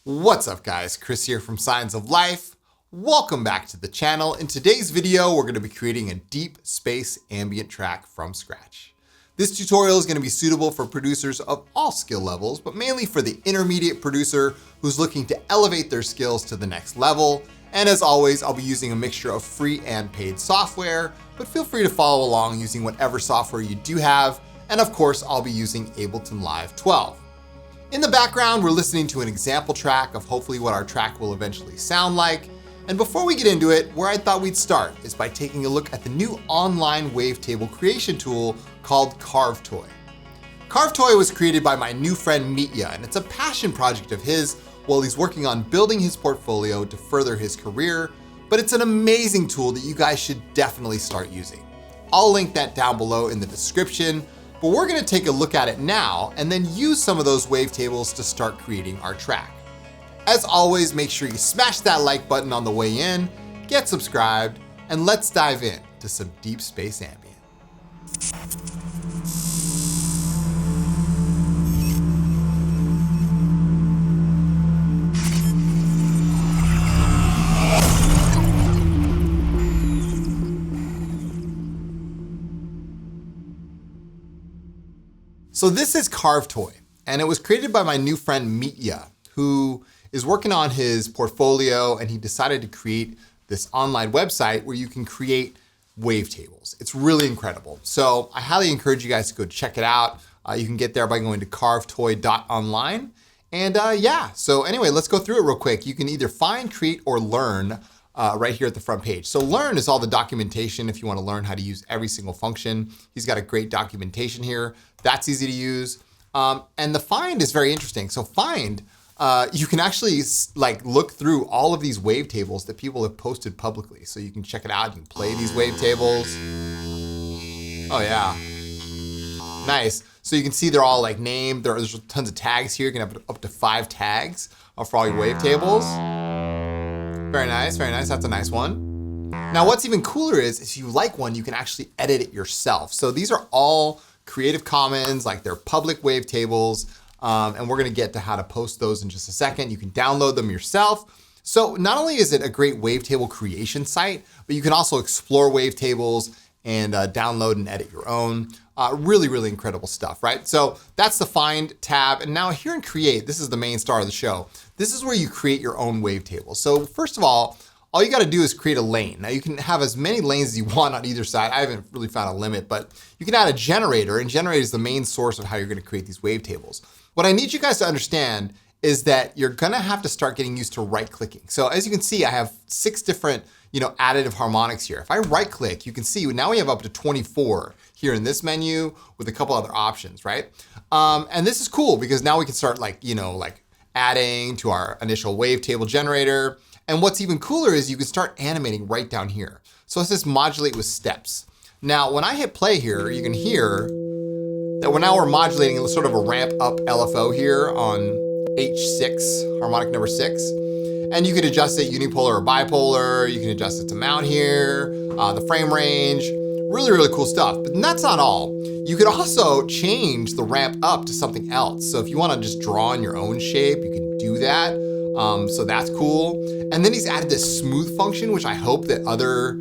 What's up guys, Chris here from Science of Life. Welcome back to the channel. In today's video, we're going to be creating a deep space ambient track from scratch. This tutorial is going to be suitable for producers of all skill levels, but mainly for the intermediate producer who's looking to elevate their skills to the next level. And as always, I'll be using a mixture of free and paid software, but feel free to follow along using whatever software you do have. And of course, I'll be using Ableton Live 12. In the background, we're listening to an example track of hopefully what our track will eventually sound like. And before we get into it, where I thought we'd start is by taking a look at the new online wavetable creation tool called CarveToy. CarveToy was created by my new friend Mitya, and it's a passion project of his while he's working on building his portfolio to further his career, but it's an amazing tool that you guys should definitely start using. I'll link that down below in the description. But we're gonna take a look at it now and then use some of those wavetables to start creating our track. As always, make sure you smash that like button on the way in, get subscribed, and let's dive in to some deep space ambient. So this is CarveToy, and it was created by my new friend Mitya, who is working on his portfolio, and he decided to create this online website where you can create wavetables. It's really incredible. So I highly encourage you guys to go check it out. You can get there by going to carvetoy.online. And yeah, so anyway, let's go through it real quick. You can either find, create, or learn right here at the front page. So learn is all the documentation if you want to learn how to use every single function. He's got a great documentation here. That's easy to use. And the find is very interesting. So find, you can actually like look through all of these wavetables that people have posted publicly. So you can check it out, you can play these wavetables. Oh yeah, nice. So you can see they're all like named. There's tons of tags here. You can have up to 5 tags for all your wavetables. Very nice, very nice. That's a nice one. Now what's even cooler is if you like one, you can actually edit it yourself. So these are all Creative Commons, like they're public wavetables, and we're gonna get to how to post those in just a second. You can download them yourself. So not only is it a great wavetable creation site, but you can also explore wavetables and download and edit your own. Really, really incredible stuff, right? So that's the Find tab. And now here in Create, this is the main star of the show. This is where you create your own wavetable. So first of all you gotta do is create a lane. Now you can have as many lanes as you want on either side. I haven't really found a limit, but you can add a generator, and generator is the main source of how you're gonna create these wavetables. What I need you guys to understand is that you're gonna have to start getting used to right clicking. So as you can see, I have 6 different additive harmonics here. If I right click, you can see now we have up to 24 here in this menu with a couple other options, right? And this is cool because now we can start like adding to our initial wavetable generator. And what's even cooler is you can start animating right down here. So it says modulate with steps. Now, when I hit play here, you can hear that we're modulating sort of a ramp up LFO here on H6, harmonic number 6. And you can adjust it unipolar or bipolar. You can adjust it to mount here, the frame range, really, really cool stuff. But that's not all. You could also change the ramp up to something else. So if you want to just draw in your own shape, you can do that. So that's cool. And then he's added this smooth function, which I hope that other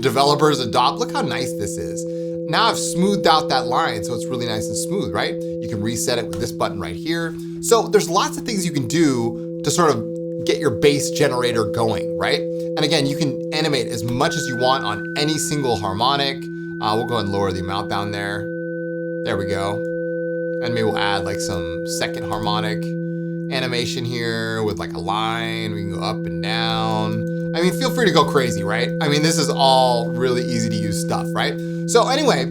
developers adopt. Look how nice this is. Now I've smoothed out that line, so it's really nice and smooth, right? You can reset it with this button right here. So there's lots of things you can do to sort of get your bass generator going, right? And again, you can animate as much as you want on any single harmonic. We'll go ahead and lower the amount down there. There we go. And maybe we'll add like some second harmonic animation here with like a line. We can go up and down. I mean, feel free to go crazy, right? I mean, this is all really easy to use stuff, right? So anyway,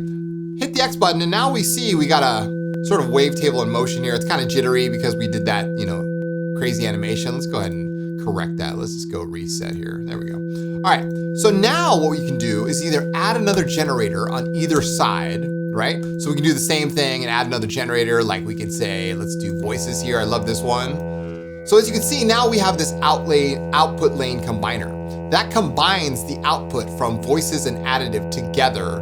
hit the X button, and now we see we got a sort of wavetable in motion here. It's kind of jittery because we did that, crazy animation. Let's go ahead and correct that. Let's just go reset here. There we go. All right, so now what we can do is either add another generator on either side, right? So we can do the same thing and add another generator. Like we could say, let's do voices here. I love this one. So as you can see, now we have this output lane combiner. That combines the output from voices and additive together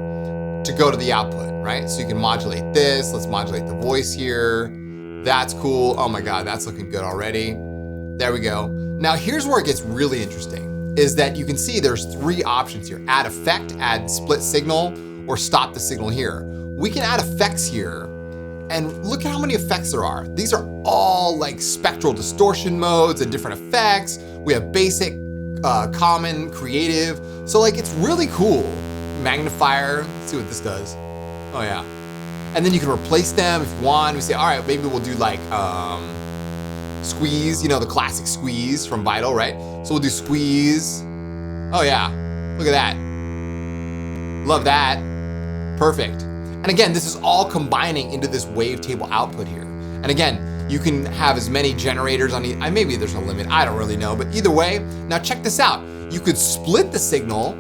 to go to the output, right? So you can modulate this. Let's modulate the voice here. That's cool. Oh my God, that's looking good already. There we go. Now here's where it gets really interesting, is that you can see there's 3 options here. Add effect, add split signal, or stop the signal here. We can add effects here, and look at how many effects there are. These are all like spectral distortion modes and different effects. We have basic, common, creative. So like, it's really cool. Magnifier, let's see what this does. Oh yeah. And then you can replace them if you want. We say, all right, maybe we'll do like squeeze, the classic squeeze from Vital, right? So we'll do squeeze. Oh yeah, look at that. Love that, perfect. And again, this is all combining into this wavetable output here. And again, you can have as many generators on maybe there's a limit, I don't really know, but either way, now check this out. You could split the signal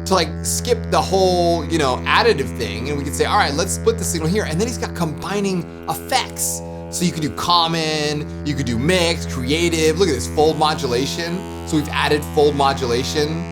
to like skip the whole, additive thing, and we could say, all right, let's split the signal here. And then he's got combining effects. So you could do common, you could do mix, creative. Look at this, fold modulation. So we've added fold modulation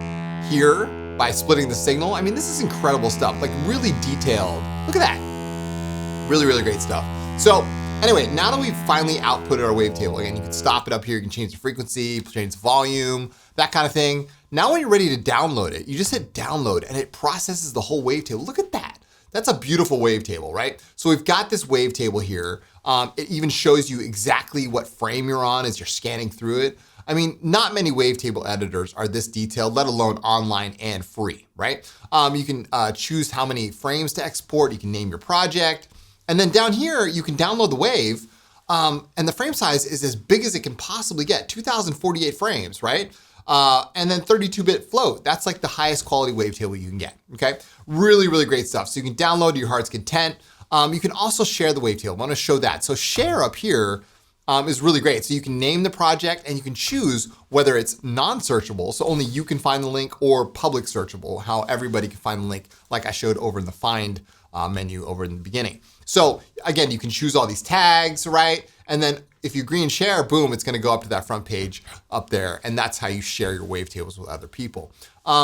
here by splitting the signal. I mean, this is incredible stuff, like really detailed. Look at that. Really, really great stuff. So anyway, now that we've finally outputted our wavetable, again, you can stop it up here, you can change the frequency, change the volume, that kind of thing. Now when you're ready to download it, you just hit download and it processes the whole wavetable. Look at that. That's a beautiful wavetable, right? So we've got this wavetable here. It even shows you exactly what frame you're on as you're scanning through it. I mean, not many wavetable editors are this detailed, let alone online and free, right? You can choose how many frames to export. You can name your project. And then down here, you can download the wave. And the frame size is as big as it can possibly get, 2048 frames, right? And then 32-bit float. That's like the highest quality wavetable you can get, okay? Really, really great stuff. So you can download to your heart's content. You can also share the wavetable. I want to show that. So share up here is really great. So you can name the project and you can choose whether it's non-searchable, so only you can find the link, or public searchable, how everybody can find the link, like I showed over in the find menu over in the beginning. So again, you can choose all these tags, right? And then if you agree and share, boom, it's gonna go up to that front page up there. And that's how you share your wavetables with other people.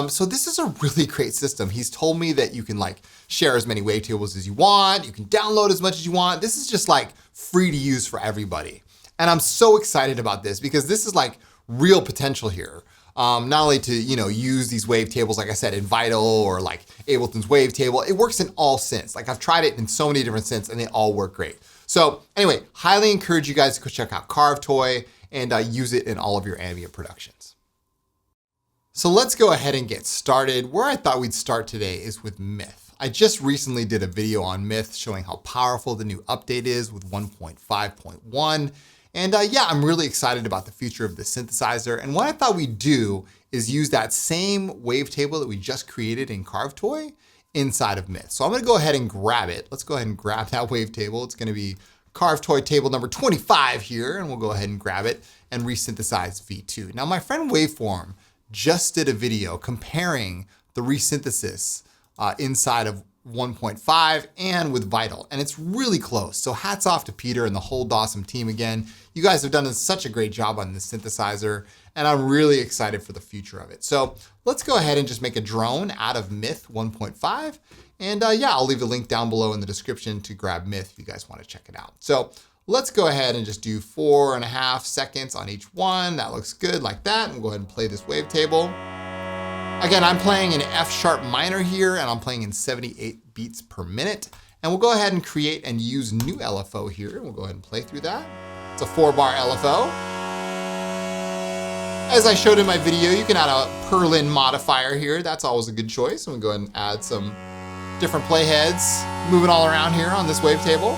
So this is a really great system. He's told me that you can like share as many wavetables as you want. You can download as much as you want. This is just like free to use for everybody. And I'm so excited about this because this is like real potential here. Not only to, use these wavetables, like I said, in Vital or like Ableton's wavetable, it works in all synths. Like I've tried it in so many different synths and they all work great. So anyway, highly encourage you guys to go check out CarveToy and use it in all of your ambient productions. So let's go ahead and get started. Where I thought we'd start today is with Myth. I just recently did a video on Myth showing how powerful the new update is with 1.5.1. And yeah, I'm really excited about the future of the synthesizer. And what I thought we'd do is use that same wavetable that we just created in CarveToy inside of Myth. So I'm gonna go ahead and grab it. Let's go ahead and grab that wavetable. It's gonna be CarveToy table number 25 here, and we'll go ahead and grab it and resynthesize V2. Now my friend Waveform just did a video comparing the resynthesis inside of 1.5 and with Vital, and it's really close. So hats off to Peter and the whole Dawsome team again. You guys have done such a great job on this synthesizer, and I'm really excited for the future of it. So let's go ahead and just make a drone out of Myth 1.5. And yeah, I'll leave the link down below in the description to grab Myth if you guys want to check it out. So let's go ahead and just do 4.5 seconds on each one. That looks good like that. And we'll go ahead and play this wavetable. Again, I'm playing in F sharp minor here, and I'm playing in 78 beats per minute. And we'll go ahead and create and use new LFO here. We'll go ahead and play through that. It's a 4-bar LFO. As I showed in my video, you can add a Perlin modifier here. That's always a good choice. And we'll go ahead and add some different playheads, moving all around here on this wavetable.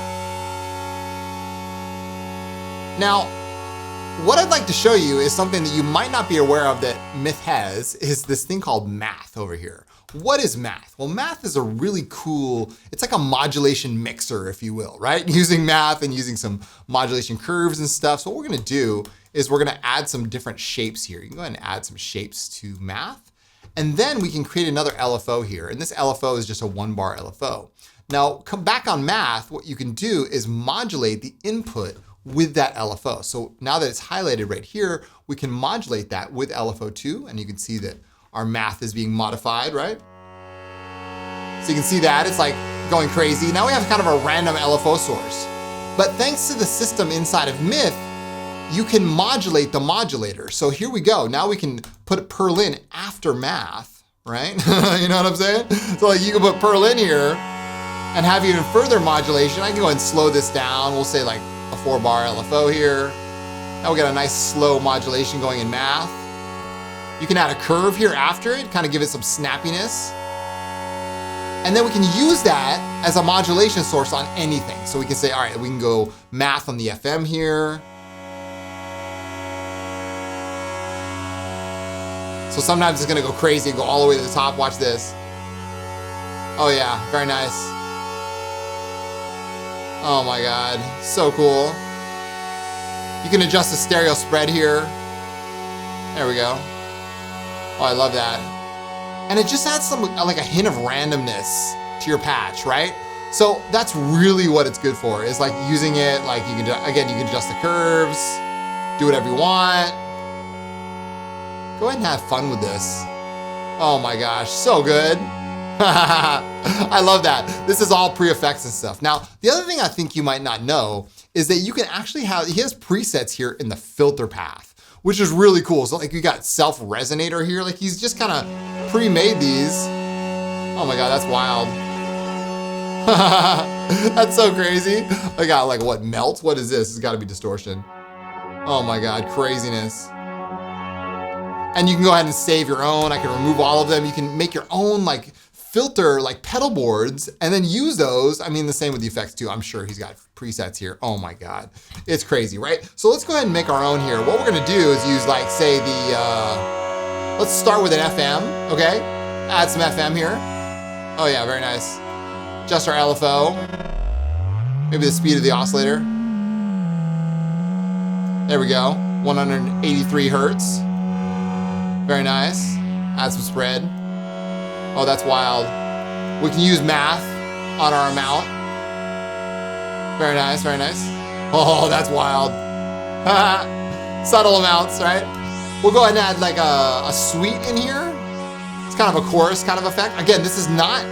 Now, what I'd like to show you is something that you might not be aware of that Myth has, is this thing called Math over here. What is Math? Well, Math is a really cool, it's like a modulation mixer, if you will, right? Using Math and using some modulation curves and stuff. So what we're gonna do is we're gonna add some different shapes here. You can go ahead and add some shapes to Math. And then we can create another LFO here. And this LFO is just a 1-bar LFO. Now, come back on Math, what you can do is modulate the input with that LFO. So now that it's highlighted right here, we can modulate that with LFO2, and you can see that our Math is being modified, right? So you can see that, it's like going crazy. Now we have kind of a random LFO source. But thanks to the system inside of Myth, you can modulate the modulator. So here we go. Now we can put Pearl in after math, right? You know what I'm saying? So like you can put Pearl in here and have even further modulation. I can go ahead and slow this down. We'll say like a 4-bar LFO here. Now we got a nice slow modulation going in math. You can add a curve here after it, kind of give it some snappiness. And then we can use that as a modulation source on anything. So we can say, all right, we can go math on the FM here. So sometimes it's gonna go crazy and go all the way to the top. Watch this. Oh yeah, very nice. Oh my God, so cool. You can adjust the stereo spread here. There we go. Oh, I love that. And it just adds some, like a hint of randomness to your patch, right? So that's really what it's good for, is like using it, like you can, again, you can adjust the curves, do whatever you want. Go ahead and have fun with this. Oh my gosh, so good. I love that. This is all pre-effects and stuff. Now, the other thing I think you might not know is that you can actually have, he has presets here in the filter path, which is really cool. So like you got self-resonator here, like he's just kind of pre-made these. Oh my God, that's wild. That's so crazy. I got like what, melt? What is this? It's gotta be distortion. Oh my God, craziness. And you can go ahead and save your own. I can remove all of them. You can make your own like filter, like pedal boards, and then use those. I mean, the same with the effects too. I'm sure he's got presets here. Oh my God, it's crazy, right? So let's go ahead and make our own here. What we're gonna do is use like, say the, let's start with an FM, okay? Add some FM here. Oh yeah, very nice. Adjust our LFO. Maybe the speed of the oscillator. There we go, 183 Hertz. Very nice. Add some spread. Oh, that's wild. We can use math on our amount. Very nice, very nice. Oh, that's wild. Subtle amounts, right? We'll go ahead and add like a sweep in here. It's kind of a chorus kind of effect. Again, this is not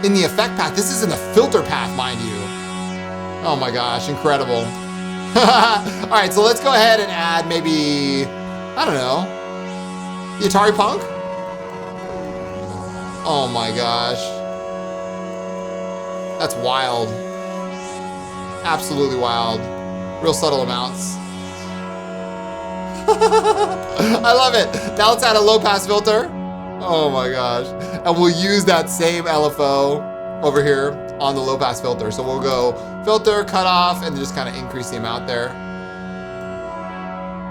in the effect path. This is in the filter path, mind you. Oh my gosh, incredible. All right, so let's go ahead and add maybe, I don't know, the Atari Punk? Oh my gosh. That's wild. Absolutely wild. Real subtle amounts. I love it. Now let's add a low pass filter. Oh my gosh. And we'll use that same LFO over here on the low pass filter. So we'll go filter, cut off, and just kind of increase the amount there.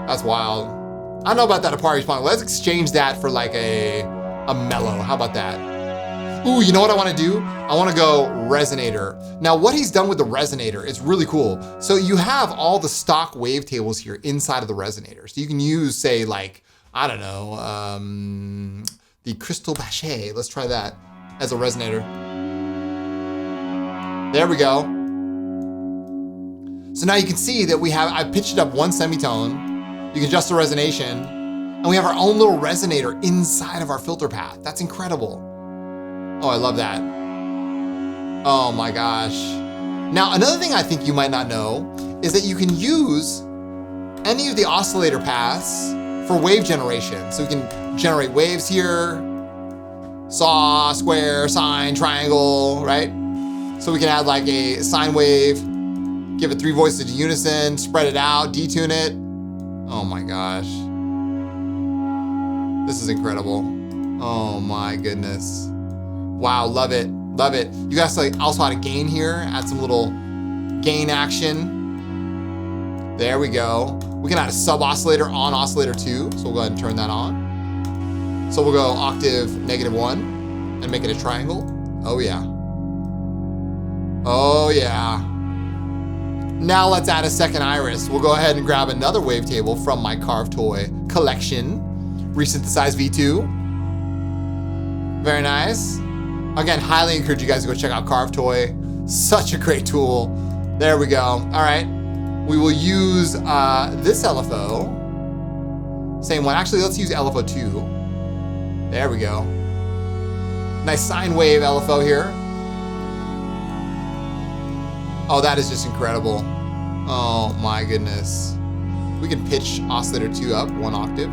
That's wild. I don't know about that Atari Punk. Let's exchange that for like a mellow. How about that? Ooh, you know what I want to do? I want to go resonator. Now, what he's done with the resonator is really cool. So you have all the stock wavetables here inside of the resonator. So you can use, say, like, I don't know, the Crystal Bachet. Let's try that as a resonator. There we go. So now you can see that I pitched it up one semitone. You can adjust the resonation, and we have our own little resonator inside of our filter path. That's incredible. Oh, I love that. Oh my gosh. Now, another thing I think you might not know is that you can use any of the oscillator paths for wave generation. So we can generate waves here, saw, square, sine, triangle, right? So we can add like a sine wave, give it 3 voices to unison, spread it out, detune it. Oh my gosh. This is incredible. Oh my goodness. Wow, love it, love it. You guys like also add a gain here, add some little gain action. There we go. We can add a sub oscillator on oscillator 2, so we'll go ahead and turn that on. So we'll go octave -1 and make it a triangle. Oh yeah. Oh yeah. Now let's add a second iris. We'll go ahead and grab another wavetable from my CarveToy collection. Resynthesize V2. Very nice. Again, highly encourage you guys to go check out CarveToy. Such a great tool. There we go. All right. We will use this LFO. Same one. Actually, let's use LFO 2. There we go. Nice sine wave LFO here. Oh, that is just incredible. Oh my goodness. We can pitch oscillator 2 up 1 octave.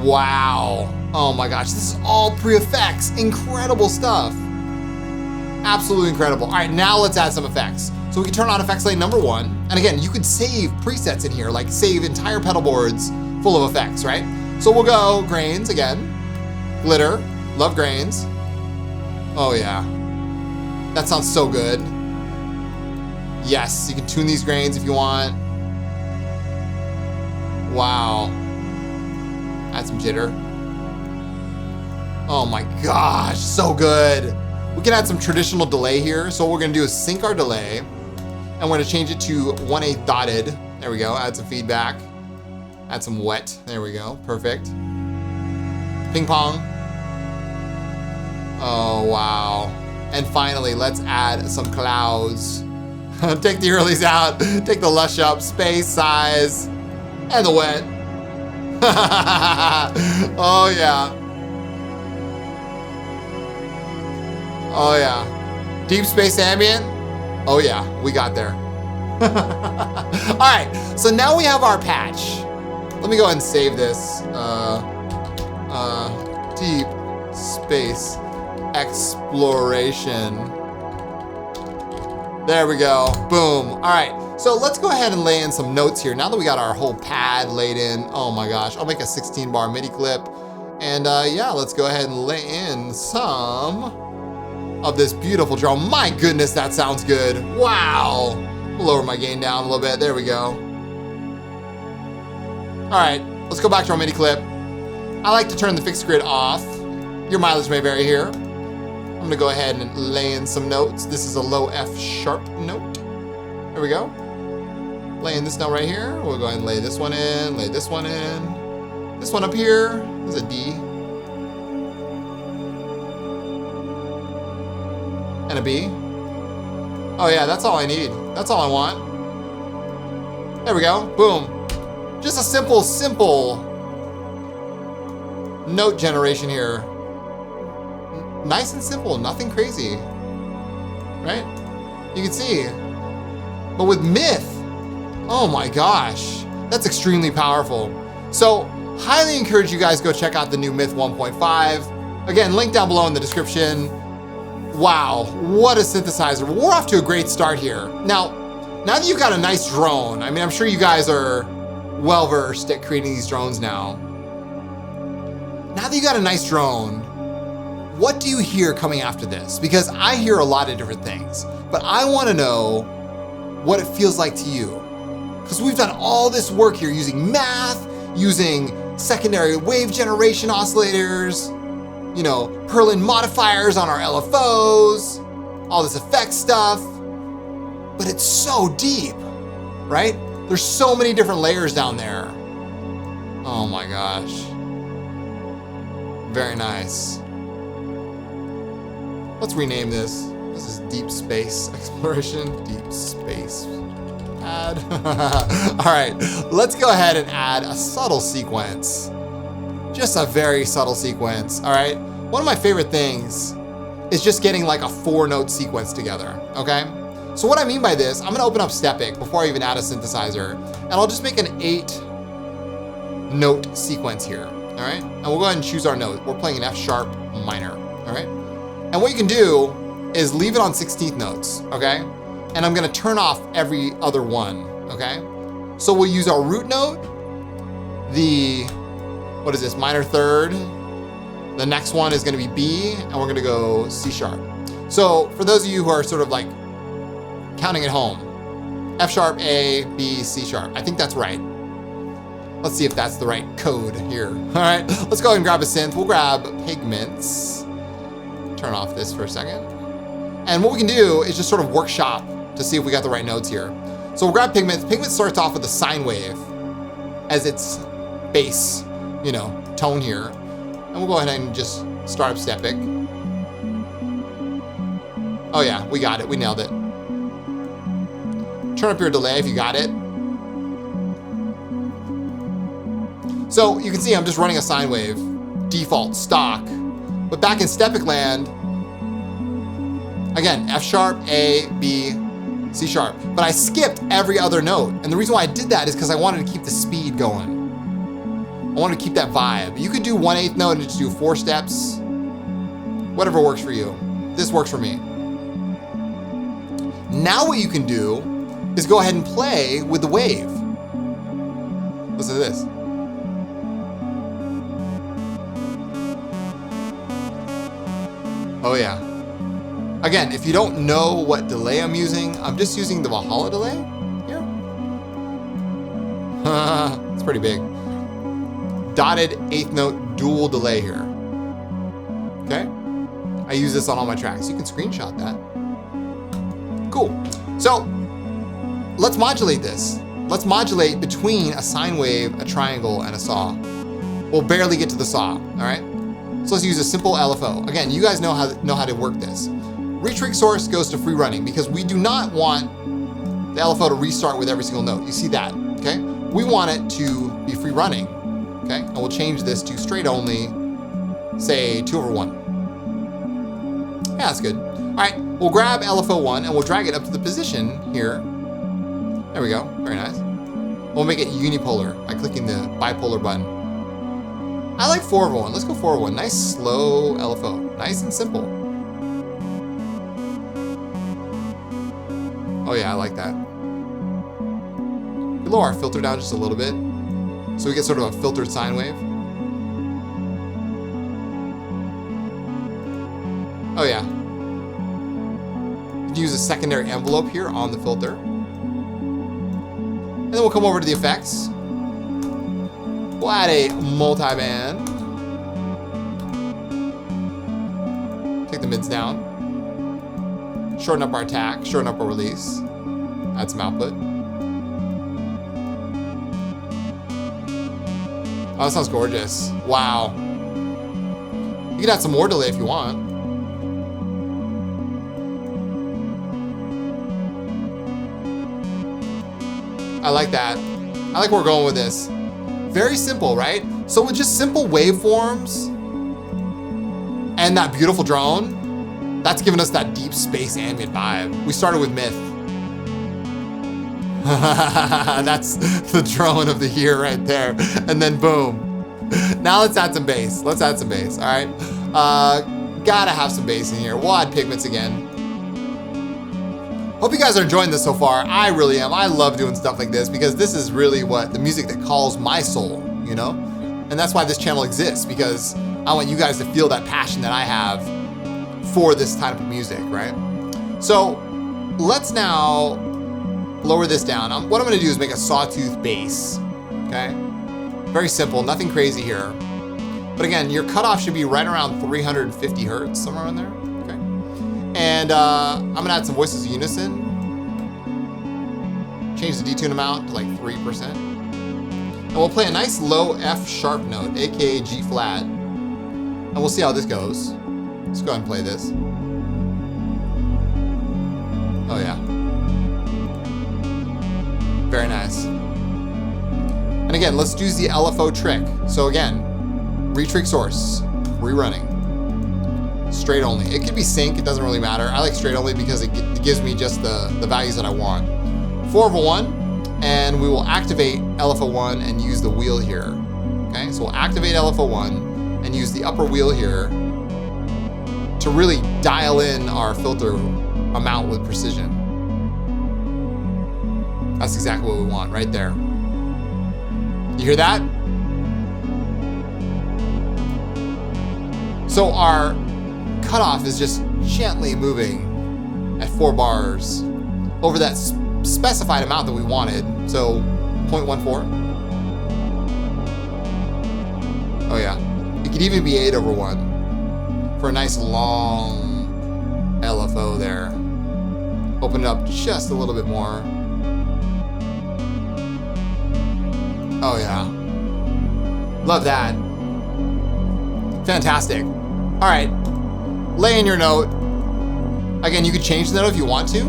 Wow. Oh my gosh, this is all pre-effects. Incredible stuff. Absolutely incredible. All right, now let's add some effects. So we can turn on effects lane number 1. And again, you could save presets in here, like save entire pedal boards full of effects, right? So we'll go grains again. Glitter, love grains. Oh yeah. That sounds so good. Yes, you can tune these grains if you want. Wow. Add some jitter. Oh my gosh, so good. We can add some traditional delay here. So what we're gonna do is sync our delay and we're gonna change it to 1/8 dotted. There we go, add some feedback. Add some wet, there we go, perfect. Ping pong. Oh, wow. And finally, let's add some clouds. Take the earlies out, take the lush up, space, size, and the wet. Oh yeah. Oh yeah. Deep space ambient. Oh yeah, we got there. All right, so now we have our patch. Let me go ahead and save this. Deep space exploration. There we go, boom. All right, so let's go ahead and lay in some notes here. Now that we got our whole pad laid in, oh my gosh, I'll make a 16 bar MIDI clip. And yeah, let's go ahead and lay in some of this beautiful drum. My goodness, that sounds good. Wow. We'll lower my gain down a little bit, there we go. All right, let's go back to our MIDI clip. I like to turn the fixed grid off. Your mileage may vary here. I'm gonna go ahead and lay in some notes. This is a low F sharp note. There we go. Lay in this note right here. We'll go ahead and lay this one in, lay this one in. This one up here is a D. And a B. Oh yeah, that's all I need. That's all I want. There we go, boom. Just a simple note generation here. Nice and simple, nothing crazy, right? You can see, but with Myth, oh my gosh, that's extremely powerful. So highly encourage you guys go check out the new Myth 1.5. Again, link down below in the description. Wow, what a synthesizer. We're off to a great start here. Now that you've got a nice drone, I mean, I'm sure you guys are well-versed at creating these drones now. Now that you got a nice drone, what do you hear coming after this? Because I hear a lot of different things, but I want to know what it feels like to you. Because we've done all this work here using math, using secondary wave generation oscillators, you know, Perlin modifiers on our LFOs, all this effect stuff, but it's so deep, right? There's so many different layers down there. Oh my gosh. Very nice. Let's rename this. This is Deep Space Exploration. Deep Space Pad. All right, let's go ahead and add a subtle sequence. Just a very subtle sequence, all right? One of my favorite things is just getting like a 4-note sequence together, okay? So what I mean by this, I'm gonna open up Stepic before I even add a synthesizer, and I'll just make an 8-note sequence here, all right? And we'll go ahead and choose our note. We're playing an F sharp minor, all right? And what you can do is leave it on 16th notes, okay? And I'm gonna turn off every other one, okay? So we'll use our root note, the, what is this, minor third. The next one is gonna be B, and we're gonna go C sharp. So for those of you who are sort of like counting at home, F sharp, A, B, C sharp. I think that's right. Let's see if that's the right code here. All right, let's go ahead and grab a synth. We'll grab Pigments. Turn off this for a second. And what we can do is just sort of workshop to see if we got the right notes here. So we'll grab Pigments. Pigments starts off with a sine wave as its base, you know, tone here. And we'll go ahead and just start up Stepic. Oh yeah, we got it, we nailed it. Turn up your delay if you got it. So you can see I'm just running a sine wave, default, stock. But back in Stepic land, again, F sharp, A, B, C sharp. But I skipped every other note. And the reason why I did that is because I wanted to keep the speed going. I wanted to keep that vibe. You could do 1/8 note and just do 4 steps. Whatever works for you. This works for me. Now what you can do is go ahead and play with the wave. Listen to this. Oh yeah. Again, if you don't know what delay I'm just using the Valhalla delay here. It's pretty big. Dotted 8th note dual delay here. Okay? I use this on all my tracks. You can screenshot that. Cool. So let's modulate this. Let's modulate between a sine wave, a triangle, and a saw. We'll barely get to the saw, all right? So let's use a simple LFO. Again, you guys know how to work this. Retrig source goes to free running because we do not want the LFO to restart with every single note. You see that, okay? We want it to be free running, okay? And we'll change this to straight only, say 2/1. Yeah, that's good. All right, we'll grab LFO1 and we'll drag it up to the position here. There we go, very nice. We'll make it unipolar by clicking the bipolar button. I like 4/1, let's go 4/1. Nice slow LFO, nice and simple. Oh yeah, I like that. We lower our filter down just a little bit so we get sort of a filtered sine wave. Oh yeah. You can use a secondary envelope here on the filter. And then we'll come over to the effects. We'll add a multi-band. Take the mids down. Shorten up our attack, shorten up our release. Add some output. Oh, that sounds gorgeous. Wow. You can add some more delay if you want. I like that. I like where we're going with this. Very simple, right? So with just simple waveforms and that beautiful drone, that's giving us that deep space ambient vibe. We started with Myth. That's the drone of the year right there. And then boom. Now let's add some bass. Let's add some bass, all right? Gotta have some bass in here. We'll add Pigments again. Hope you guys are enjoying this so far. I really am. I love doing stuff like this because this is really the music that calls my soul, you know? And that's why this channel exists, because I want you guys to feel that passion that I have for this type of music, right? So let's now lower this down. What I'm gonna do is make a sawtooth bass, okay? Very simple, nothing crazy here. But again, your cutoff should be right around 350 hertz, somewhere in there, okay? And I'm gonna add some voices of unison. Change the detune amount to like 3%. And we'll play a nice low F sharp note, AKA G flat. And we'll see how this goes. Let's go ahead and play this. Oh yeah. Very nice. And again, let's do the LFO trick. So again, retrig source, rerunning. Straight only. It could be sync, it doesn't really matter. I like straight only because it gives me just the values that I want. 4/1, and we will activate LFO1 and use the wheel here. Okay, so we'll activate LFO1 and use the upper wheel here to really dial in our filter amount with precision. That's exactly what we want right there. You hear that? So our cutoff is just gently moving at 4 bars over that specified amount that we wanted. So 0.14. Oh yeah. It could even be 8/1 for a nice long LFO there. Open it up just a little bit more. Oh yeah. Love that. Fantastic. All right. Lay in your note. Again, you could change the note if you want to.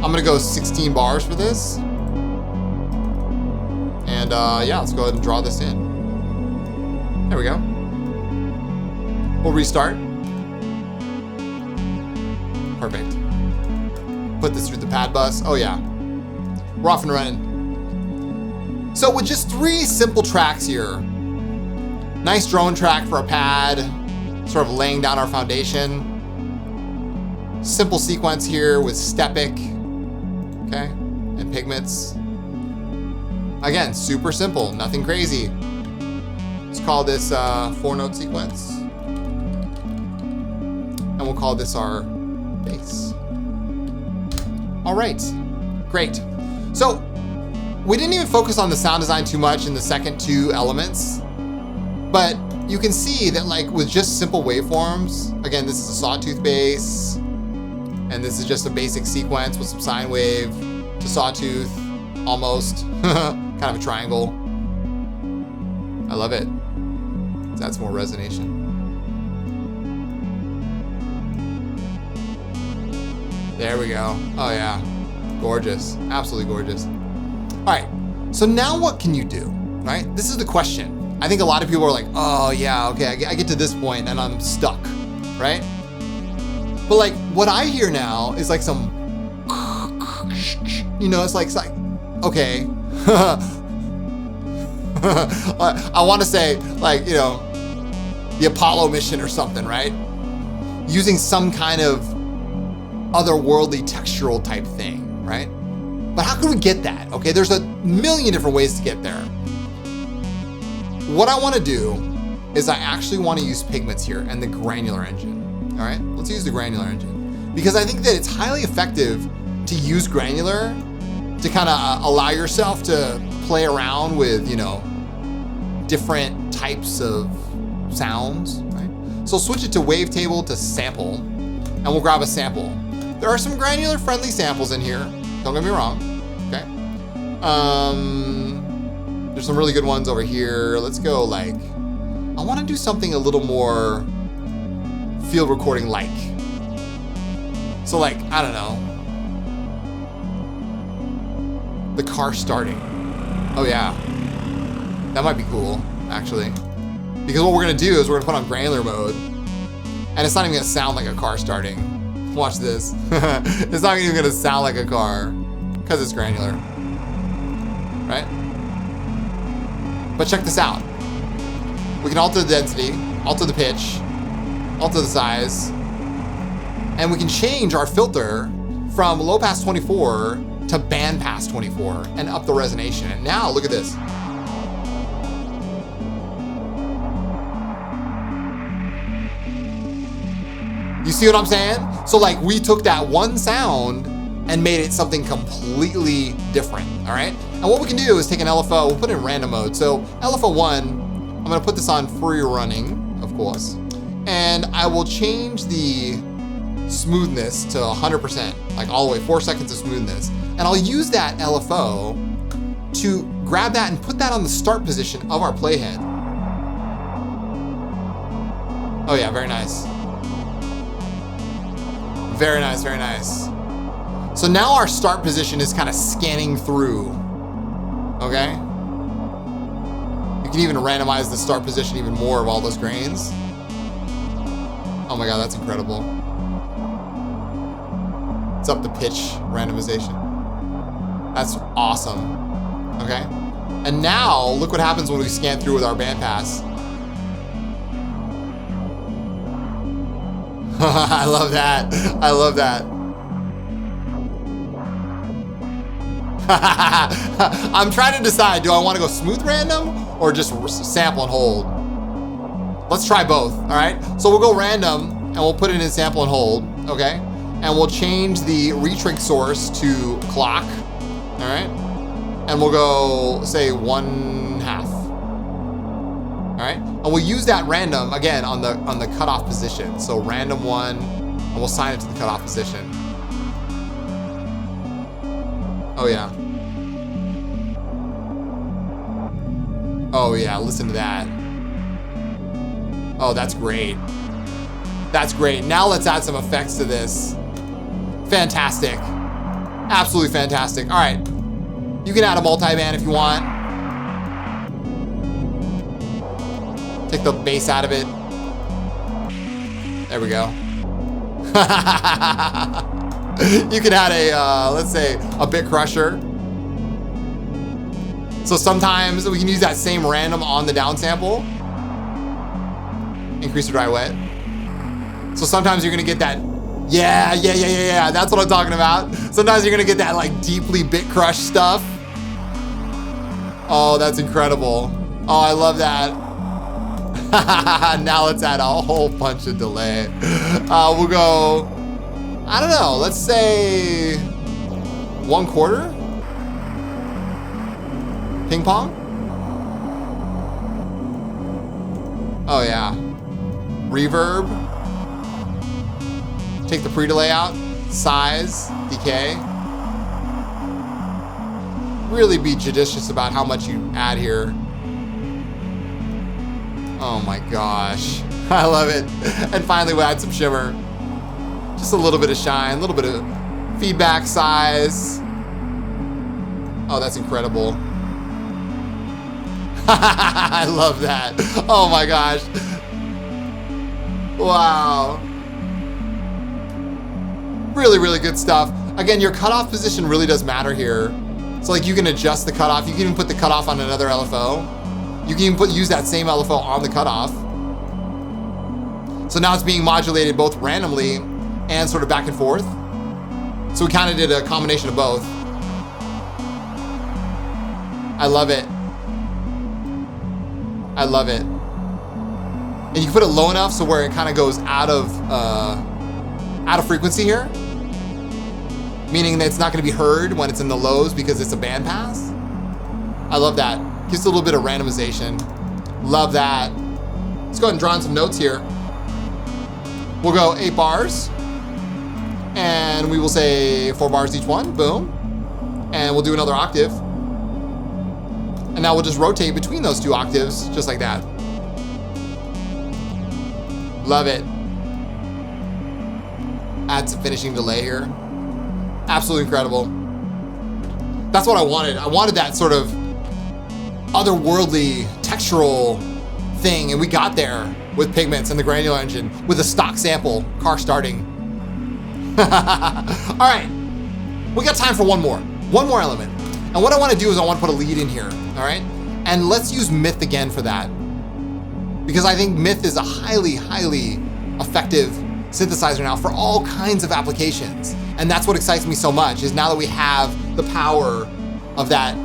I'm gonna go 16 bars for this. And yeah, let's go ahead and draw this in. There we go. We'll restart. Perfect. put this through the pad bus. Oh yeah, we're off and running. So with just 3 simple tracks here, nice drone track for a pad, sort of laying down our foundation. Simple sequence here with Stepic, okay, and Pigments. Again, super simple, nothing crazy. Let's call this 4-note sequence. And we'll call this our bass. All right, great. So we didn't even focus on the sound design too much in the second 2 elements, but you can see that like with just simple waveforms, again, this is a sawtooth bass, and this is just a basic sequence with some sine wave to sawtooth, almost, kind of a triangle. I love it. That's more resonation. There we go. Oh yeah, gorgeous, absolutely gorgeous. All right, so now what can you do, right? This is the question. I think a lot of people are like, oh yeah, okay, I get to this point and I'm stuck, right? But like what I hear now is like some, you know, it's like okay. I want to say like, you know, the Apollo mission or something, right? Using some kind of otherworldly textural type thing, right? But how can we get that? Okay, there's a million different ways to get there. What I want to do is I actually want to use Pigments here and the Granular engine. All right, let's use the Granular engine because I think that it's highly effective to use Granular to kind of allow yourself to play around with, you know, different types of sounds, right? So switch it to wavetable to sample, and we'll grab a sample. There are some Granular friendly samples in here, don't get me wrong, okay? There's some really good ones over here. Let's go like, I want to do something a little more field recording like. So like, I don't know, the car starting. Oh yeah, that might be cool actually. Because what we're gonna do is we're gonna put on Granular mode and it's not even gonna sound like a car starting. Watch this. It's not even gonna sound like a car because it's Granular, right? But check this out. We can alter the density, alter the pitch, alter the size, and we can change our filter from low pass 24 to band pass 24 and up the resonation. And now look at this. You see what I'm saying? So like we took that one sound and made it something completely different, all right? And what we can do is take an LFO, we'll put it in random mode. So LFO 1, I'm gonna put this on free running, of course, and I will change the smoothness to 100%, like all the way, 4 seconds of smoothness. And I'll use that LFO to grab that and put that on the start position of our playhead. Oh yeah, very nice. Very nice, very nice. So now our start position is kind of scanning through, okay? You can even randomize the start position even more of all those grains. Oh my God, that's incredible. It's up the pitch randomization. That's awesome, okay? And now look what happens when we scan through with our bandpass. I love that. I love that. I'm trying to decide, do I want to go smooth random or just sample and hold? Let's try both, all right? So we'll go random and we'll put it in sample and hold, okay? And we'll change the retrig source to clock, all right? And we'll go, say, 1/2. All right, and we'll use that random again on the cutoff position. So random 1, and we'll assign it to the cutoff position. Oh yeah. Oh yeah, listen to that. Oh, that's great. That's great. Now let's add some effects to this. Fantastic. Absolutely fantastic. All right, you can add a multiband if you want. Take the bass out of it. There we go. You can add a, let's say, a bit crusher. So sometimes we can use that same random on the downsample. Increase the dry wet. So sometimes you're gonna get that, yeah, that's what I'm talking about. Sometimes you're gonna get that like deeply bit crush stuff. Oh, that's incredible. Oh, I love that. Now let's add a whole bunch of delay. We'll go, I don't know, let's say 1/4. Ping pong? Oh yeah. Reverb. Take the pre-delay out. Size, decay. Really be judicious about how much you add here. Oh my gosh. I love it. And finally we'll add some shimmer. Just a little bit of shine, a little bit of feedback size. Oh, that's incredible. I love that. Oh my gosh. Wow. Really, really good stuff. Again, your cutoff position really does matter here. So like you can adjust the cutoff. You can even put the cutoff on another LFO. You can even use that same LFO on the cutoff. So now it's being modulated both randomly and sort of back and forth. So we kind of did a combination of both. I love it. I love it. And you can put it low enough so where it kind of goes out of frequency here. Meaning that it's not gonna be heard when it's in the lows because it's a bandpass. I love that. Gives a little bit of randomization. Love that. Let's go ahead and draw in some notes here. We'll go 8 bars. And we will say 4 bars each one, boom. And we'll do another octave. And now we'll just rotate between those 2 octaves, just like that. Love it. Add some finishing delay here. Absolutely incredible. That's what I wanted. I wanted that sort of otherworldly textural thing, and we got there with Pigments and the Granular engine with a stock sample, car starting. All right, we got time for one more element. And what I want to do is I want to put a lead in here, all right? And let's use Myth again for that. Because I think Myth is a highly, highly effective synthesizer now for all kinds of applications. And that's what excites me so much, is now that we have the power of that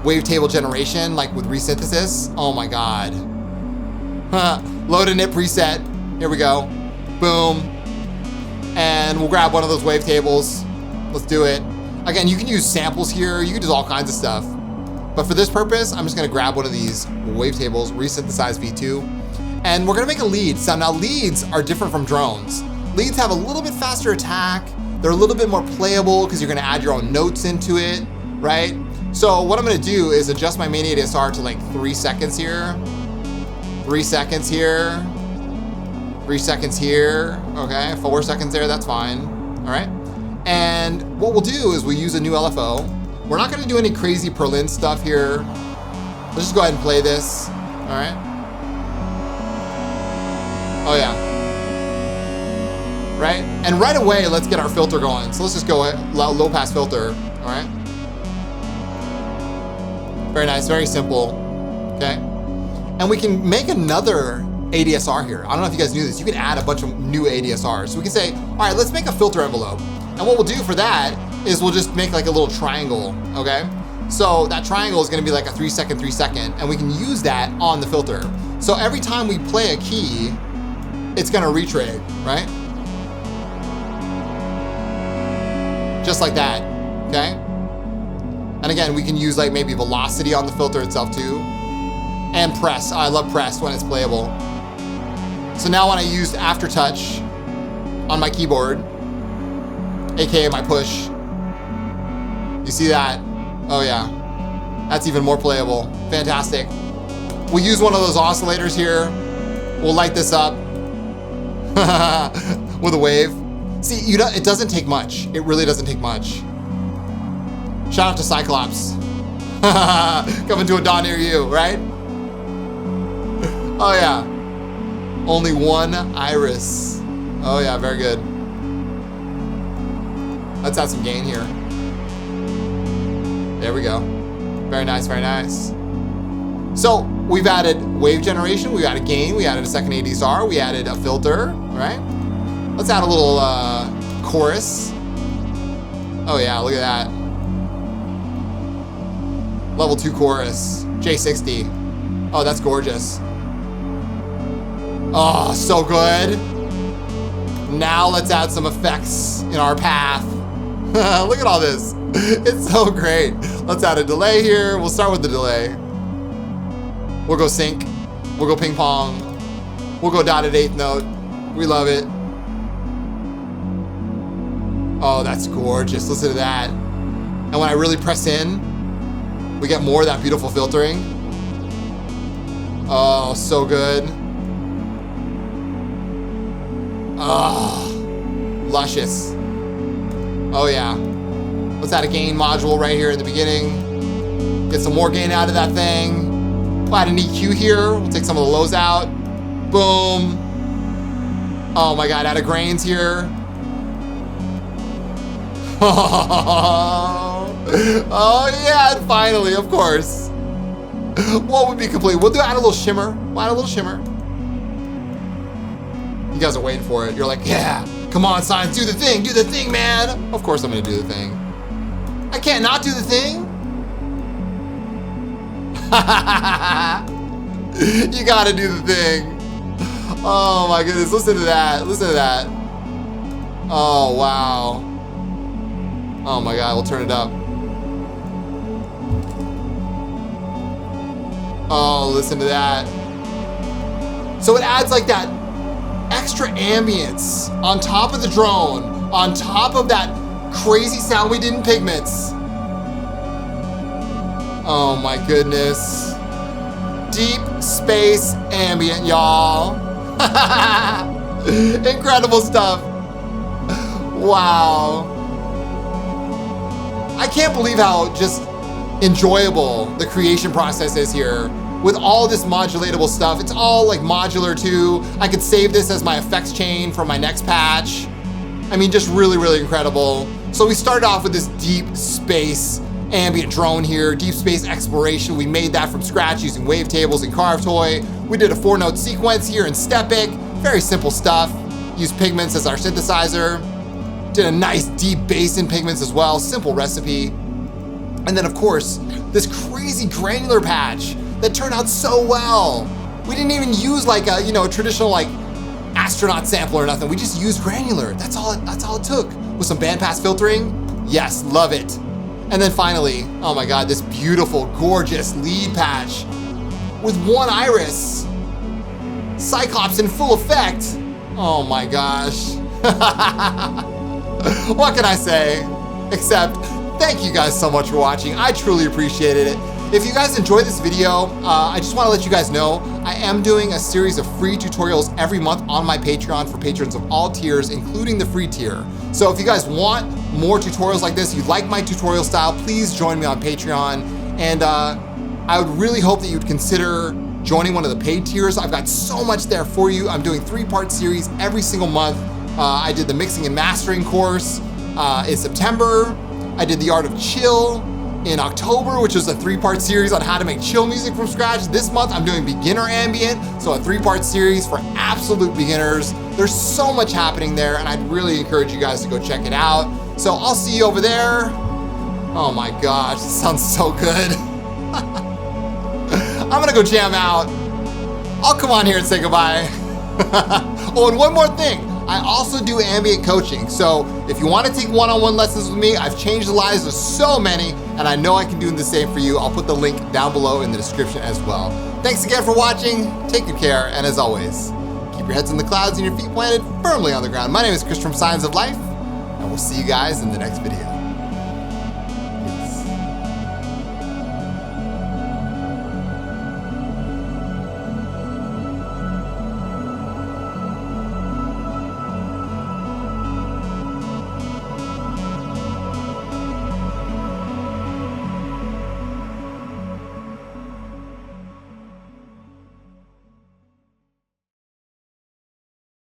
wavetable generation, like with resynthesis, oh my God. Load a knit preset, here we go, boom. And we'll grab one of those wavetables, let's do it. Again, you can use samples here, you can do all kinds of stuff. But for this purpose, I'm just gonna grab one of these wavetables, resynthesize V2, and we're gonna make a lead. So now leads are different from drones. Leads have a little bit faster attack, they're a little bit more playable because you're gonna add your own notes into it, right? So what I'm gonna do is adjust my main ADSR to like 3 seconds here, 3 seconds here, 3 seconds here, okay, 4 seconds there, that's fine, all right? And what we'll do is we'll use a new LFO. We're not gonna do any crazy Perlin stuff here. Let's just go ahead and play this, all right? Oh yeah. Right? And right away, let's get our filter going. So let's just go low pass filter, all right? Very nice, very simple, okay? And we can make another ADSR here. I don't know if you guys knew this. You can add a bunch of new ADSRs. So we can say, all right, let's make a filter envelope. And what we'll do for that is we'll just make like a little triangle, okay? So that triangle is gonna be like a 3 second, 3 second, and we can use that on the filter. So every time we play a key, it's gonna retrade, right? Just like that, okay? And again, we can use like maybe velocity on the filter itself too. And press, I love press when it's playable. So now when I used aftertouch on my keyboard, AKA my push, you see that? Oh yeah, that's even more playable. Fantastic. We'll use one of those oscillators here. We'll light this up with a wave. See, it doesn't take much. It really doesn't take much. Shout out to Cyclops. Coming to a dawn near you, right? Oh yeah. Only one iris. Oh yeah, very good. Let's add some gain here. There we go. Very nice, very nice. So we've added wave generation, we added gain, we added a second ADSR, we added a filter, right? Let's add a little chorus. Oh yeah, look at that. Level 2 chorus, J60. Oh, that's gorgeous. Oh, so good. Now let's add some effects in our path. Look at all this. It's so great. Let's add a delay here. We'll start with the delay. We'll go sync. We'll go ping pong. We'll go dotted eighth note. We love it. Oh, that's gorgeous. Listen to that. And when I really press in, we get more of that beautiful filtering. Oh, so good. Oh, luscious. Oh yeah. Let's add a gain module right here in the beginning. Get some more gain out of that thing. We'll add an EQ here. We'll take some of the lows out. Boom. Oh my God, add a grains here. Oh yeah, and finally, of course. What would be complete? We'll add a little shimmer. We'll add a little shimmer. You guys are waiting for it. You're like, yeah, come on, Science, do the thing, man. Of course I'm gonna do the thing. I can't not do the thing. You gotta do the thing. Oh my goodness, listen to that, listen to that. Oh, wow. Oh my God, we'll turn it up. Oh, listen to that. So it adds like that extra ambience on top of the drone, on top of that crazy sound we did in Pigments. Oh my goodness. Deep space ambient, y'all. Incredible stuff. Wow. I can't believe how just enjoyable the creation process is here. With all this modulatable stuff, it's all like modular too. I could save this as my effects chain for my next patch. I mean, just really, really incredible. So we started off with this deep space ambient drone here, deep space exploration. We made that from scratch using wavetables and CarveToy. We did a 4-note sequence here in Stepic. Very simple stuff. Used Pigments as our synthesizer. Did a nice deep bass in Pigments as well. Simple recipe. And then of course, this crazy granular patch that turned out so well. We didn't even use like a, traditional like astronaut sample or nothing. We just used granular. That's all it took. With some bandpass filtering. Yes, love it. And then finally, oh my God, this beautiful, gorgeous lead patch with one iris. Cyclops in full effect. Oh my gosh. What can I say? Except, thank you guys so much for watching. I truly appreciated it. If you guys enjoyed this video, I just want to let you guys know I am doing a series of free tutorials every month on my Patreon for patrons of all tiers, including the free tier. So if you guys want more tutorials like this, you like my tutorial style, please join me on Patreon. And I would really hope that you'd consider joining one of the paid tiers. I've got so much there for you. I'm doing 3-part series every single month. I did the mixing and mastering course in September. I did the Art of Chill in October, which was a 3-part series on how to make chill music from scratch. This month, I'm doing beginner ambient, so a 3-part series for absolute beginners. There's so much happening there, and I'd really encourage you guys to go check it out. So I'll see you over there. Oh my gosh, this sounds so good. I'm gonna go jam out. I'll come on here and say goodbye. Oh, and one more thing. I also do ambient coaching, so if you want to take one-on-one lessons with me, I've changed the lives of so many, and I know I can do the same for you. I'll put the link down below in the description as well. Thanks again for watching, take good care, and as always, keep your heads in the clouds and your feet planted firmly on the ground. My name is Chris from Signs of Life, and we'll see you guys in the next video.